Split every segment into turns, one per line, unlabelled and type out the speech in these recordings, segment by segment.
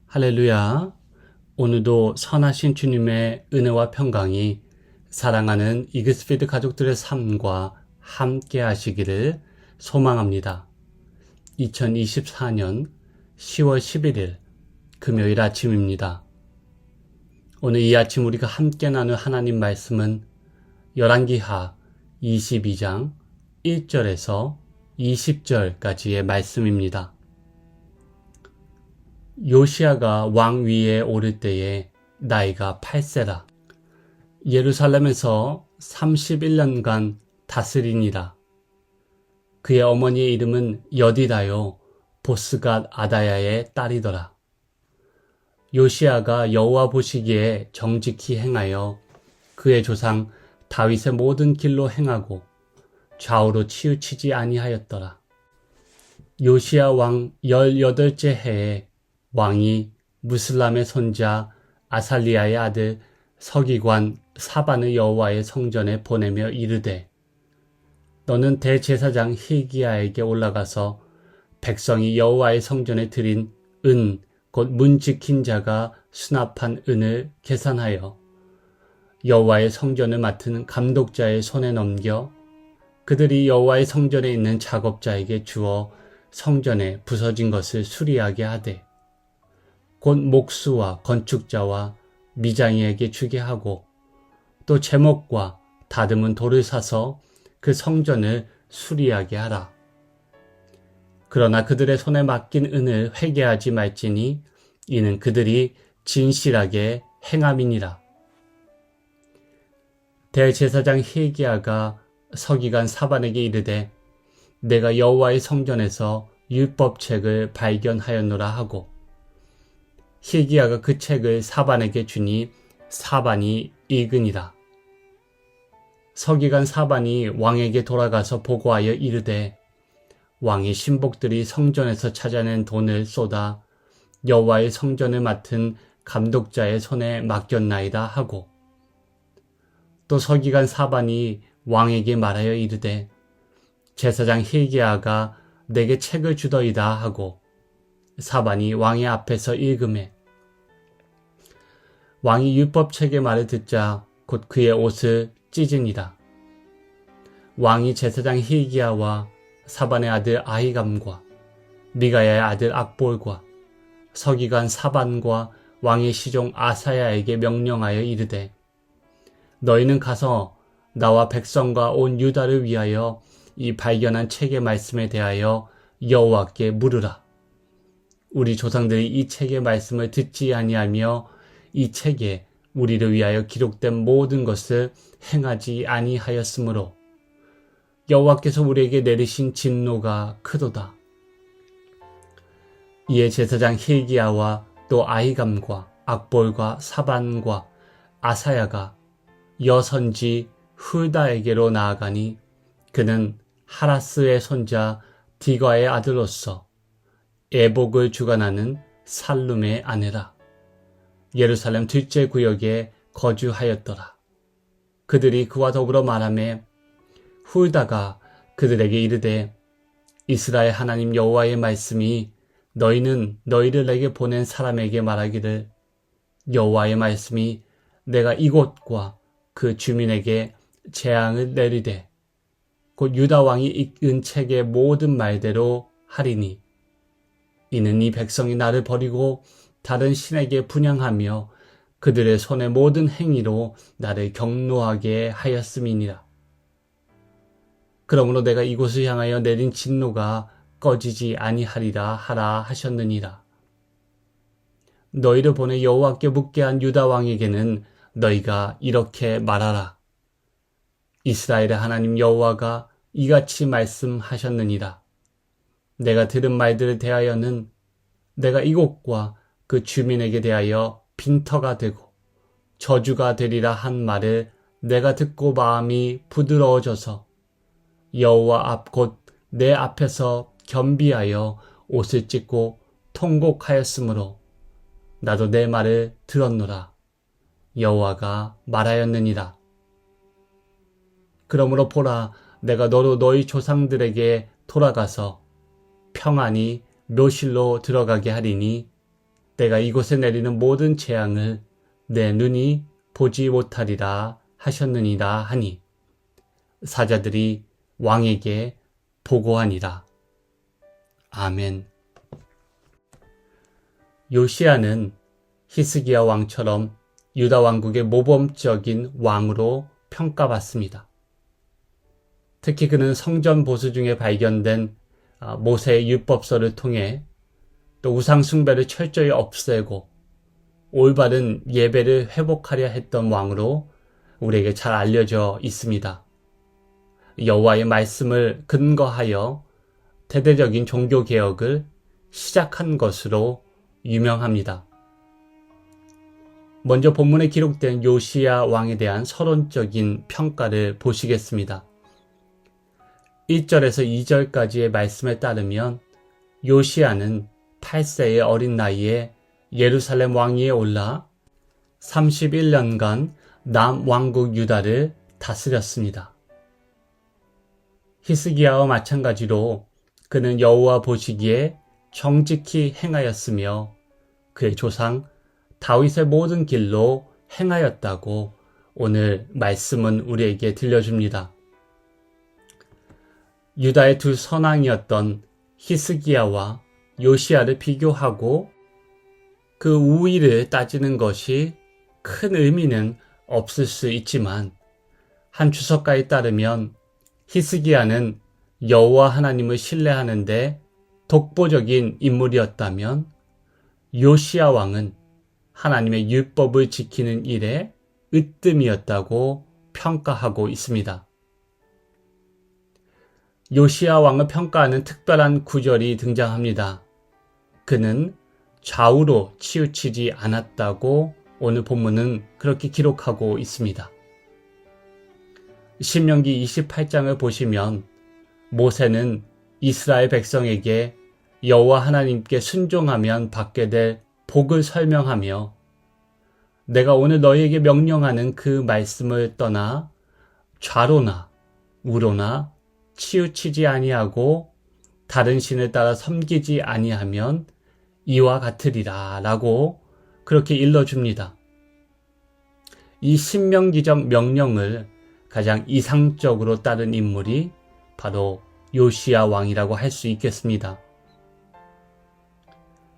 할렐루야. 오늘도 선하신 주님의 은혜와 평강이 사랑하는 이그스피드 가족들의 삶과 함께 하시기를 소망합니다. 2024년 10월 11일 금요일 아침입니다. 오늘 이 아침 우리가 함께 나눌 하나님 말씀은 열왕기하 22장 1절에서 20절까지의 말씀입니다. 요시야가 왕 위에 오를 때에 나이가 8세라. 예루살렘에서 31년간 다스리니라. 그의 어머니의 이름은 여디다요 보스갓 아다야의 딸이더라. 요시야가 여호와 보시기에 정직히 행하여 그의 조상 다윗의 모든 길로 행하고 좌우로 치우치지 아니하였더라. 요시야 왕 18째 해에 왕이 무슬람의 손자 아살리아의 아들 서기관 사반의 여호와의 성전에 보내며 이르되, 너는 대제사장 hil기야에게 올라가서 백성이 여호와의 성전에 드린 은 곧 문 지킨 자가 수납한 은을 계산하여 여호와의 성전을 맡은 감독자의 손에 넘겨 그들이 여호와의 성전에 있는 작업자에게 주어 성전에 부서진 것을 수리하게 하되, 곧 목수와 건축자와 미장이에게 주게 하고 또 제목과 다듬은 돌을 사서 그 성전을 수리하게 하라. 그러나 그들의 손에 맡긴 은을 회개하지 말지니 이는 그들이 진실하게 행함이니라. 대제사장 hil기야가 서기관 사반에게 이르되, 내가 여호와의 성전에서 율법책을 발견하였노라 하고, hil기야가 그 책을 사반에게 주니 사반이 읽으니라. 서기관 사반이 왕에게 돌아가서 보고하여 이르되, 왕의 신복들이 성전에서 찾아낸 돈을 쏟아 여호와의 성전을 맡은 감독자의 손에 맡겼나이다 하고, 또 서기관 사반이 왕에게 말하여 이르되, 제사장 hil기야가 내게 책을 주더이다 하고, 사반이 왕의 앞에서 읽으매 왕이 율법책의 말을 듣자 곧 그의 옷을 찢으니라. 왕이 제사장 hil기야와 사반의 아들 아히감과 미가야의 아들 악볼과 서기관 사반과 왕의 시종 아사야에게 명령하여 이르되, 너희는 가서 나와 백성과 온 유다를 위하여 이 발견한 책의 말씀에 대하여 여호와께 물으라. 우리 조상들이 이 책의 말씀을 듣지 아니하며 이 책에 우리를 위하여 기록된 모든 것을 행하지 아니하였으므로 여호와께서 우리에게 내리신 진노가 크도다. 이에 제사장 hil기야와 또 아히감과 악볼과 사반과 아사야가 여선지 훌다에게로 나아가니 그는 하라스의 손자 디과의 아들로서 에복을 주관하는 살룸의 아내라. 예루살렘 둘째 구역에 거주하였더라. 그들이 그와 더불어 말하매 훌다가 그들에게 이르되, 이스라엘 하나님 여호와의 말씀이 너희는 너희를 내게 보낸 사람에게 말하기를, 여호와의 말씀이 내가 이곳과 그 주민에게 재앙을 내리되 곧 유다 왕이 읽은 책의 모든 말대로 하리니, 이는 이 백성이 나를 버리고 다른 신에게 분향하며 그들의 손의 모든 행위로 나를 경노하게 하였음이니라. 그러므로 내가 이곳을 향하여 내린 진노가 꺼지지 아니하리라 하라 하셨느니라. 너희를 보내 여호와께 묻게 한 유다 왕에게는 너희가 이렇게 말하라. 이스라엘의 하나님 여호와가 이같이 말씀하셨느니라. 내가 들은 말들에 대하여는 내가 이곳과 그 주민에게 대하여 빈터가 되고 저주가 되리라 한 말을 내가 듣고 마음이 부드러워져서 여호와 앞 곧 내 앞에서 겸비하여 옷을 찢고 통곡하였으므로 나도 내 말을 들었노라. 여호와가 말하였느니라. 그러므로 보라, 내가 너로 너희 조상들에게 돌아가서 평안히 묘실로 들어가게 하리니 때가 이곳에 내리는 모든 재앙을 내 눈이 보지 못하리라 하셨느니라 하니 사자들이 왕에게 보고하니라. 아멘. 요시야는 히스기야 왕처럼 유다 왕국의 모범적인 왕으로 평가받습니다. 특히 그는 성전 보수 중에 발견된 모세의 율법서를 통해 또 우상 숭배를 철저히 없애고 올바른 예배를 회복하려 했던 왕으로 우리에게 잘 알려져 있습니다. 여호와의 말씀을 근거하여 대대적인 종교개혁을 시작한 것으로 유명합니다. 먼저 본문에 기록된 요시야 왕에 대한 서론적인 평가를 보시겠습니다. 1절에서 2절까지의 말씀에 따르면 요시야는 8세의 어린 나이에 예루살렘 왕위에 올라 31년간 남왕국 유다를 다스렸습니다. 히스기야와 마찬가지로 그는 여호와 보시기에 정직히 행하였으며 그의 조상 다윗의 모든 길로 행하였다고 오늘 말씀은 우리에게 들려줍니다. 유다의 두 선왕이었던 히스기야와 요시야를 비교하고 그 우위를 따지는 것이 큰 의미는 없을 수 있지만 한 주석가에 따르면 히스기야는 여호와 하나님을 신뢰하는데 독보적인 인물이었다면 요시야 왕은 하나님의 율법을 지키는 일에 으뜸이었다고 평가하고 있습니다. 요시야 왕을 평가하는 특별한 구절이 등장합니다. 그는 좌우로 치우치지 않았다고 오늘 본문은 그렇게 기록하고 있습니다. 신명기 28장을 보시면 모세는 이스라엘 백성에게 여호와 하나님께 순종하면 받게 될 복을 설명하며 내가 오늘 너희에게 명령하는 그 말씀을 떠나 좌로나 우로나 치우치지 아니하고 다른 신을 따라 섬기지 아니하면 이와 같으리라 라고 그렇게 일러줍니다. 이 신명기적 명령을 가장 이상적으로 따른 인물이 바로 요시야 왕이라고 할 수 있겠습니다.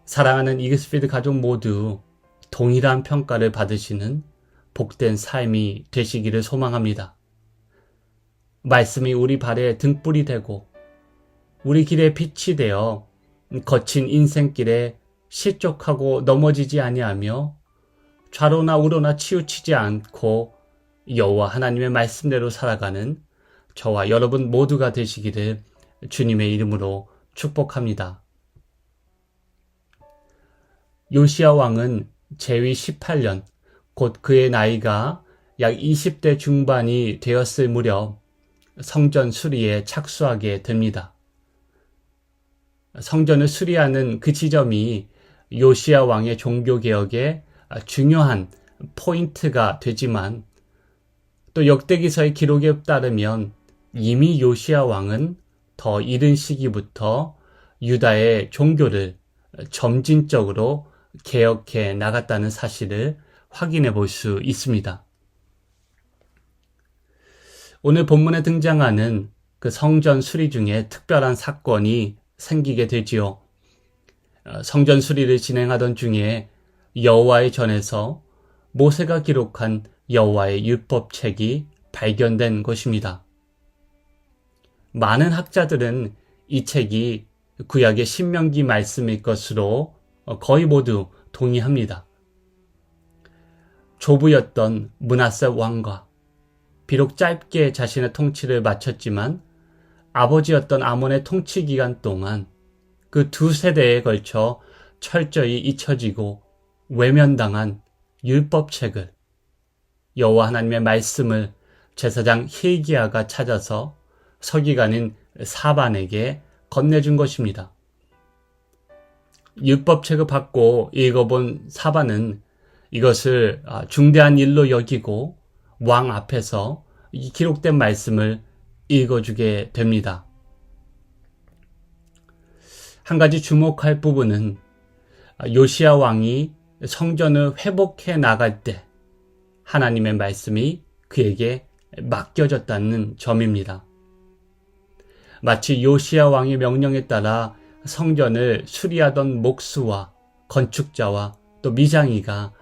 사랑하는 이글스피드 가족 모두 동일한 평가를 받으시는 복된 삶이 되시기를 소망합니다. 말씀이 우리 발에 등불이 되고 우리 길에 빛이 되어 거친 인생길에 실족하고 넘어지지 아니하며 좌로나 우로나 치우치지 않고 여호와 하나님의 말씀대로 살아가는 저와 여러분 모두가 되시기를 주님의 이름으로 축복합니다. 요시야 왕은 재위 18년, 곧 그의 나이가 약 20대 중반이 되었을 무렵 성전 수리에 착수하게 됩니다. 성전을 수리하는 그 지점이 요시야 왕의 종교개혁의 중요한 포인트가 되지만 또 역대기서의 기록에 따르면 이미 요시야 왕은 더 이른 시기부터 유다의 종교를 점진적으로 개혁해 나갔다는 사실을 확인해 볼 수 있습니다. 오늘 본문에 등장하는 그 성전 수리 중에 특별한 사건이 생기게 되지요. 성전 수리를 진행하던 중에 여호와의 전에서 모세가 기록한 여호와의 율법책이 발견된 것입니다. 많은 학자들은 이 책이 구약의 신명기 말씀일 것으로 거의 모두 동의합니다. 조부였던 므낫세 왕과 비록 짧게 자신의 통치를 마쳤지만 아버지였던 아몬의 통치 기간 동안 그 두 세대에 걸쳐 철저히 잊혀지고 외면당한 율법책을 여호와 하나님의 말씀을 제사장 hil기야가 찾아서 서기관인 사반에게 건네준 것입니다. 율법책을 받고 읽어본 사반은 이것을 중대한 일로 여기고 왕 앞에서 이 기록된 말씀을 읽어주게 됩니다. 한 가지 주목할 부분은 요시야 왕이 성전을 회복해 나갈 때 하나님의 말씀이 그에게 맡겨졌다는 점입니다. 마치 요시야 왕의 명령에 따라 성전을 수리하던 목수와 건축자와 또 미장이가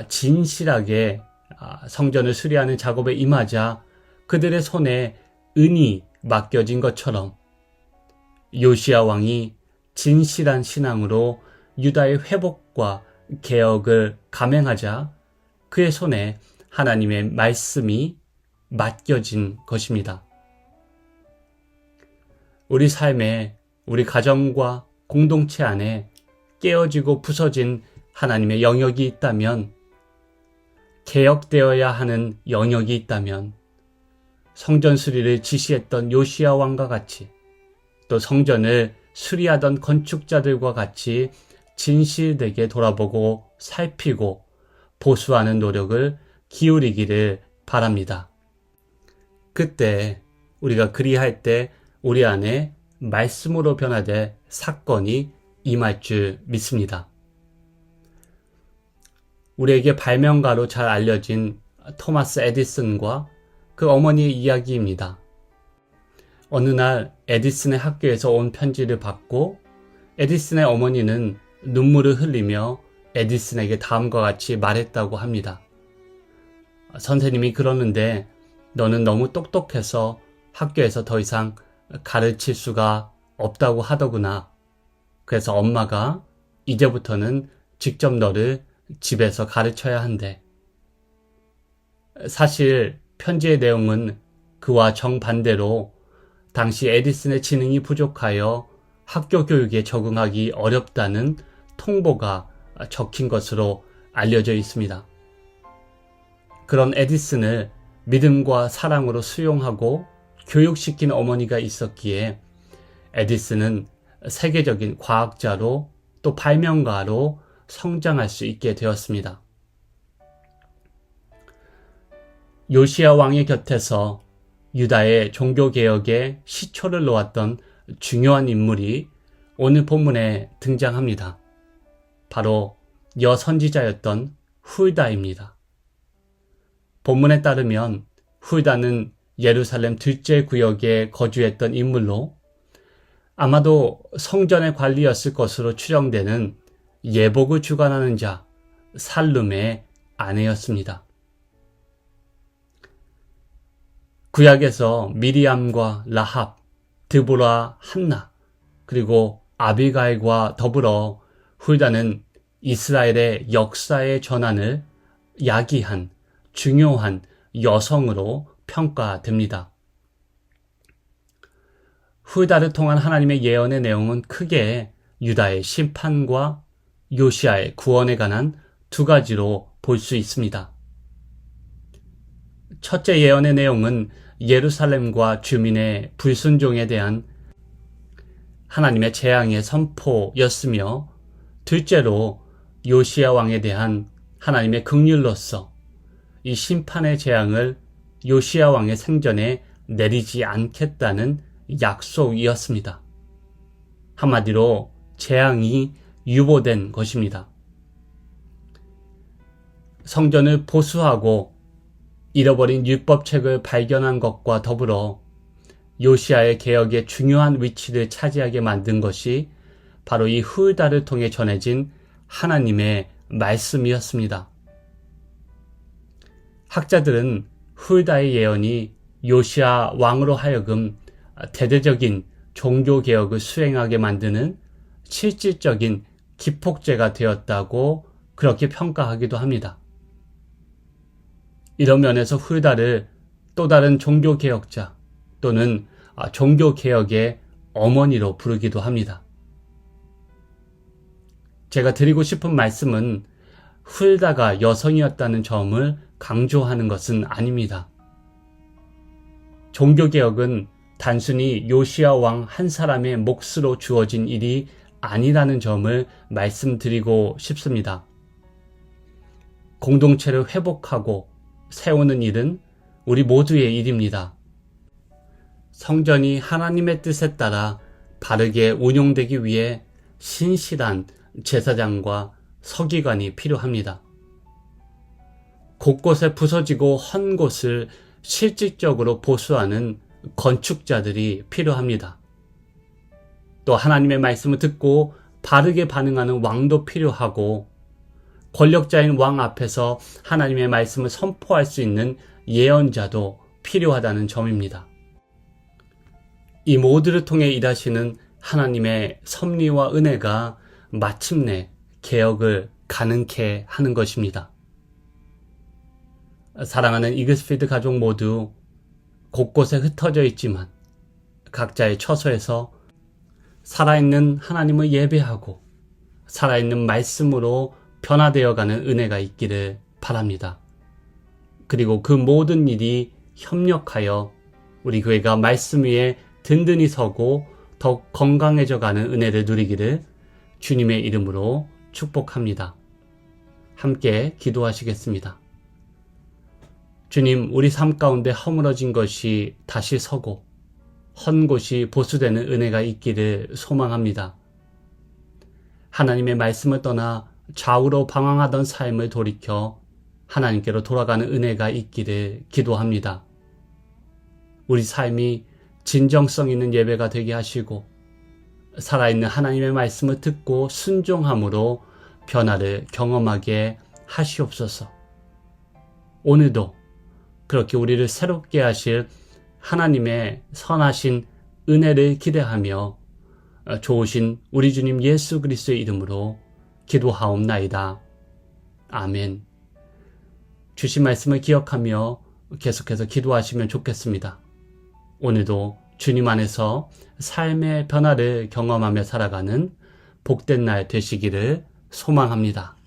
진실하게 성전을 수리하는 작업에 임하자 그들의 손에 은이 맡겨진 것처럼 요시야 왕이 진실한 신앙으로 유다의 회복과 개혁을 감행하자 그의 손에 하나님의 말씀이 맡겨진 것입니다. 우리 삶에 우리 가정과 공동체 안에 깨어지고 부서진 하나님의 영역이 있다면, 개혁되어야 하는 영역이 있다면 성전 수리를 지시했던 요시야 왕과 같이 또 성전을 수리하던 건축자들과 같이 진실되게 돌아보고 살피고 보수하는 노력을 기울이기를 바랍니다. 그때 우리가 그리할 때 우리 안에 말씀으로 변화될 사건이 임할 줄 믿습니다. 우리에게 발명가로 잘 알려진 토마스 에디슨과 그 어머니의 이야기입니다. 어느 날 에디슨의 학교에서 온 편지를 받고 에디슨의 어머니는 눈물을 흘리며 에디슨에게 다음과 같이 말했다고 합니다. 선생님이 그러는데 너는 너무 똑똑해서 학교에서 더 이상 가르칠 수가 없다고 하더구나. 그래서 엄마가 이제부터는 직접 너를 집에서 가르쳐야 한대. 사실 편지의 내용은 그와 정반대로 당시 에디슨의 지능이 부족하여 학교 교육에 적응하기 어렵다는 통보가 적힌 것으로 알려져 있습니다. 그런 에디슨을 믿음과 사랑으로 수용하고 교육시킨 어머니가 있었기에 에디슨은 세계적인 과학자로 또 발명가로 성장할 수 있게 되었습니다. 요시야 왕의 곁에서 유다의 종교개혁에 시초를 놓았던 중요한 인물이 오늘 본문에 등장합니다. 바로 여선지자였던 훌다입니다. 본문에 따르면 훌다는 예루살렘 둘째 구역에 거주했던 인물로 아마도 성전의 관리였을 것으로 추정되는 예복을 주관하는 자 살룸의 아내였습니다. 구약에서 미리암과 라합, 드보라, 한나, 그리고 아비가일과 더불어 훌다는 이스라엘의 역사의 전환을 야기한 중요한 여성으로 평가됩니다. 훌다를 통한 하나님의 예언의 내용은 크게 유다의 심판과 요시야의 구원에 관한 두 가지로 볼 수 있습니다. 첫째 예언의 내용은 예루살렘과 주민의 불순종에 대한 하나님의 재앙의 선포였으며, 둘째로 요시야 왕에 대한 하나님의 긍휼로서 이 심판의 재앙을 요시야 왕의 생전에 내리지 않겠다는 약속이었습니다. 한마디로 재앙이 유보된 것입니다. 성전을 보수하고 잃어버린 율법책을 발견한 것과 더불어 요시야의 개혁의 중요한 위치를 차지하게 만든 것이 바로 이 훌다를 통해 전해진 하나님의 말씀이었습니다. 학자들은 훌다의 예언이 요시야 왕으로 하여금 대대적인 종교개혁을 수행하게 만드는 실질적인 기폭제가 되었다고 그렇게 평가하기도 합니다. 이런 면에서 훌다를 또 다른 종교개혁자 또는 종교개혁의 어머니로 부르기도 합니다. 제가 드리고 싶은 말씀은 훌다가 여성이었다는 점을 강조하는 것은 아닙니다. 종교개혁은 단순히 요시야 왕 한 사람의 몫으로 주어진 일이 아니라는 점을 말씀드리고 싶습니다. 공동체를 회복하고 세우는 일은 우리 모두의 일입니다. 성전이 하나님의 뜻에 따라 바르게 운용되기 위해 신실한 제사장과 서기관이 필요합니다. 곳곳에 부서지고 헌 곳을 실질적으로 보수하는 건축자들이 필요합니다. 또 하나님의 말씀을 듣고 바르게 반응하는 왕도 필요하고, 권력자인 왕 앞에서 하나님의 말씀을 선포할 수 있는 예언자도 필요하다는 점입니다. 이 모두를 통해 일하시는 하나님의 섭리와 은혜가 마침내 개혁을 가능케 하는 것입니다. 사랑하는 이글스필드 가족 모두 곳곳에 흩어져 있지만 각자의 처소에서 살아있는 하나님을 예배하고 살아있는 말씀으로 변화되어가는 은혜가 있기를 바랍니다. 그리고 그 모든 일이 협력하여 우리 교회가 말씀 위에 든든히 서고 더욱 건강해져가는 은혜를 누리기를 주님의 이름으로 축복합니다. 함께 기도하시겠습니다. 주님, 우리 삶 가운데 허물어진 것이 다시 서고 헌 곳이 보수되는 은혜가 있기를 소망합니다. 하나님의 말씀을 떠나 좌우로 방황하던 삶을 돌이켜 하나님께로 돌아가는 은혜가 있기를 기도합니다. 우리 삶이 진정성 있는 예배가 되게 하시고 살아있는 하나님의 말씀을 듣고 순종함으로 변화를 경험하게 하시옵소서. 오늘도 그렇게 우리를 새롭게 하실 하나님의 선하신 은혜를 기대하며 좋으신 우리 주님 예수 그리스도의 이름으로 기도하옵나이다. 아멘. 주신 말씀을 기억하며 계속해서 기도하시면 좋겠습니다. 오늘도 주님 안에서 삶의 변화를 경험하며 살아가는 복된 날 되시기를 소망합니다.